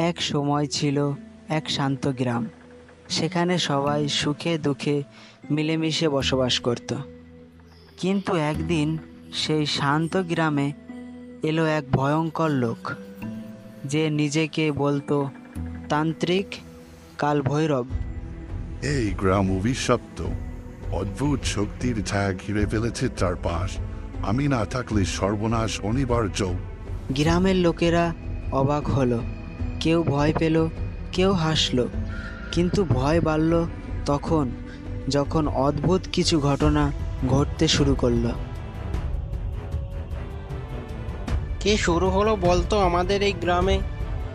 এক সময় ছিল এক শান্ত গ্রাম। সেখানে সবাই সুখে দুঃখে মিলেমিশে বসবাস করত। কিন্তু একদিন সেই শান্ত গ্রামে এলো এক ভয়ঙ্কর লোক, যে নিজেকে বলতো তান্ত্রিক, কাল ভৈরব। এই গ্রাম অভিশপ্ত, অদ্ভুত শক্তির ছায়া ঘিরে ফেলেছে চারপাশ। আমি না থাকলে সর্বনাশ অনিবার্য। গ্রামের লোকেরা অবাক হলো, কেউ ভয় পেল, কেউ হাসলো। কিন্তু ভয় বাড়ল তখন, যখন অদ্ভুত কিছু ঘটনা ঘটতে শুরু করলো। কে শুরু হলো বলতো আমাদের এই গ্রামে?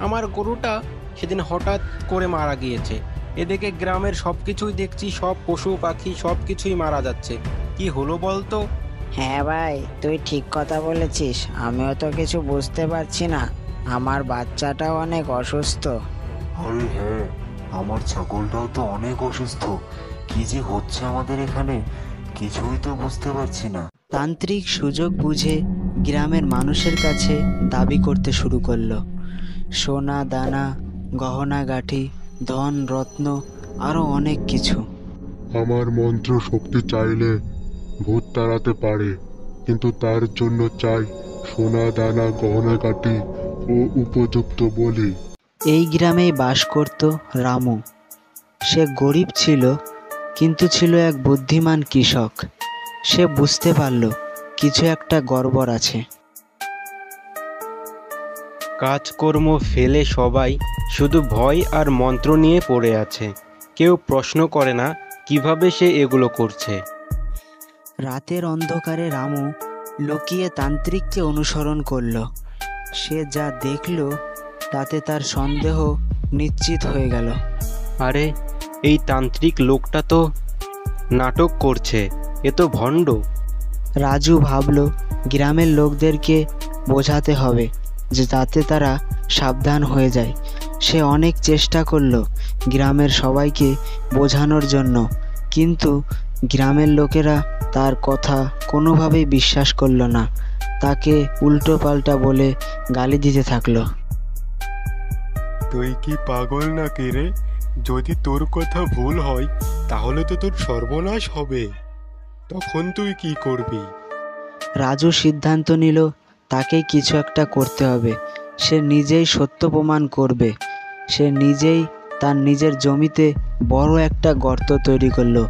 আমার গরুটা সেদিন হঠাৎ করে মারা গিয়েছে। এদিকে গ্রামের সব কিছুই দেখছি, সব পশু পাখি সব কিছুই মারা যাচ্ছে। কি হলো বলতো? হ্যাঁ ভাই, তুই ঠিক কথা বলেছিস। আমিও তো কিছু বুঝতে পারছি না। আমার বাচ্চাটাও অনেক অসুস্থ। আরে হ্যাঁ, আমার ছাগলটাও তো অনেক অসুস্থ। কি যে হচ্ছে আমাদের এখানে, কিছুই তো বুঝতে পারছি না। তান্ত্রিক সুযোগ বুঝে গ্রামের মানুষের কাছে দাবি করতে শুরু করলো। সোনা দানা, গহনা গাঠি, ধন রত্ন, আরো অনেক কিছু। আমার মন্ত্র শক্তি চাইলে ভূত তাড়াতে পারে, কিন্তু তার জন্য চাই সোনা দানা, গহনাগাটি ও উপযুক্ত বলি। এই গ্রামেই বাস করত রামু। সে গরিব ছিল, কিন্তু ছিল এক বুদ্ধিমান কৃষক। সে বুঝতে পারল কিছু একটা গড়বড় আছে। কাজকর্ম ফেলে সবাই শুধু ভয় আর মন্ত্র নিয়ে পড়ে আছে। কেউ প্রশ্ন করে না কিভাবে সে এগুলো করছে। রাতের অন্ধকারে রামু লুকিয়ে তান্ত্রিককে অনুসরণ করল। সে যা দেখল তাতে তার সন্দেহ নিশ্চিত হয়ে গেল। আরে, এই তান্ত্রিক লোকটা তো নাটক করছে, এ তো ভণ্ড। রাজু ভাবল গ্রামের লোকদেরকে বোঝাতে হবে, যে যাতে তারা সাবধান হয়ে যায়। সে অনেক চেষ্টা করলো গ্রামের সবাইকে বোঝানোর জন্য, কিন্তু গ্রামের লোকেরা তার কথা কোনোভাবেই বিশ্বাস করলো না। তাকে উল্টো পাল্টা বলে গালি দিতে থাকলো। তুই কি পাগল নাকি রে? যদি তোর কথা ভুল হয় তাহলে তো তোর সর্বনাশ হবে। তখন তুই কি করবি? রাজু সিদ্ধান্ত নিল তাকে কিছু একটা করতে হবে। সে নিজেই সত্য প্রমাণ করবে। সে নিজেই তার নিজের জমিতে বড় একটা গর্ত তৈরি করলো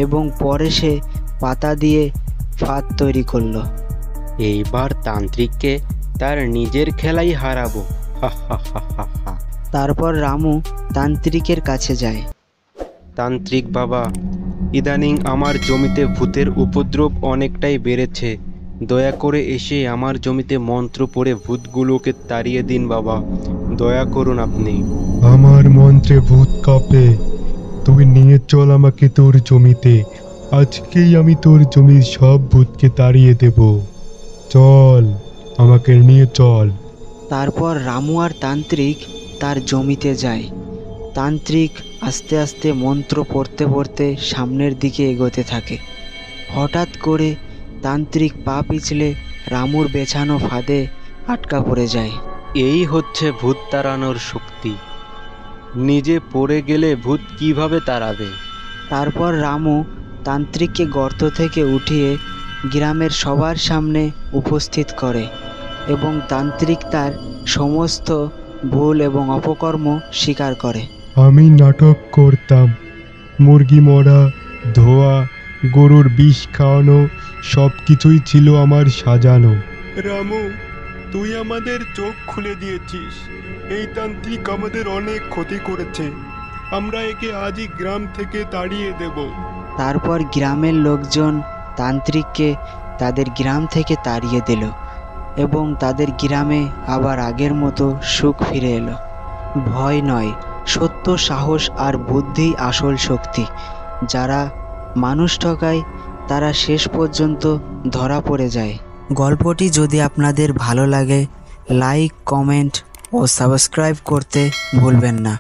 এবং পরে সে পাতা দিয়ে ফাঁদ তৈরি করলো। এইবার তান্ত্রিককে তার নিজের খেলাই হারাবো। হা হা হা হা হা। তারপর রামু তান্ত্রিকের কাছে যায়। তান্ত্রিক বাবা, ইদানিং আমার জমিতে ভূতের উপদ্রব অনেকটাই বেড়েছে। দয়া করে এসে আমার জমিতে মন্ত্র পড়ে ভূতগুলোকে তাড়িয়ে দিন বাবা, দয়া করুন আপনি। আমার মন্ত্রে ভূত কাঁপে। তুই নিয়ে চল আমাকে তোর জমিতে। আজকেই আমি তোর জমির সব ভূতকে তাড়িয়ে দেব। চল, আমাকে নিয়ে চল। তারপর রামু আর তান্ত্রিক তার জমিতে যায়। তান্ত্রিক আস্তে আস্তে মন্ত্র পড়তে পড়তে সামনের দিকে এগোতে থাকে। হঠাৎ করে তান্ত্রিক পা পিছলে রামুর বেছানো ফাঁদে আটকা পড়ে যায়। এই হচ্ছে ভূত তাড়ানোর শক্তি। নিজে পড়ে গেলে ভূত কিভাবে তাড়াবে? তারপর রামু তান্ত্রিককে গর্ত থেকে উঠিয়ে গ্রামের সবার সামনে উপস্থিত করে এবং তান্ত্রিক তার সমস্ত ভুল এবং অপকর্ম স্বীকার করে। আমি নাটক করতাম। মুরগি মরা, ধোয়া, গরুর বিষ খাওয়ানো, সব কিছুই ছিল আমার সাজানো। রামু, তুই আমাদের চোখ খুলে দিয়েছিস। এই তান্ত্রিক আমাদের অনেক ক্ষতি করেছে। আমরা একে আজই গ্রাম থেকে তাড়িয়ে দেব। তারপর গ্রামের লোকজন তান্ত্রিককে তাদের গ্রাম থেকে তাড়িয়ে দিল এবং তাদের গ্রামে আবার আগের মতো সুখ ফিরে এলো। ভয় নয়, সত্য, সাহস আর বুদ্ধি আসল শক্তি। যারা মানুষ ঠকায় তারা শেষ পর্যন্ত ধরা পড়ে যায়। গল্পটি যদি আপনাদের ভালো লাগে, লাইক, কমেন্ট ও সাবস্ক্রাইব করতে ভুলবেন না।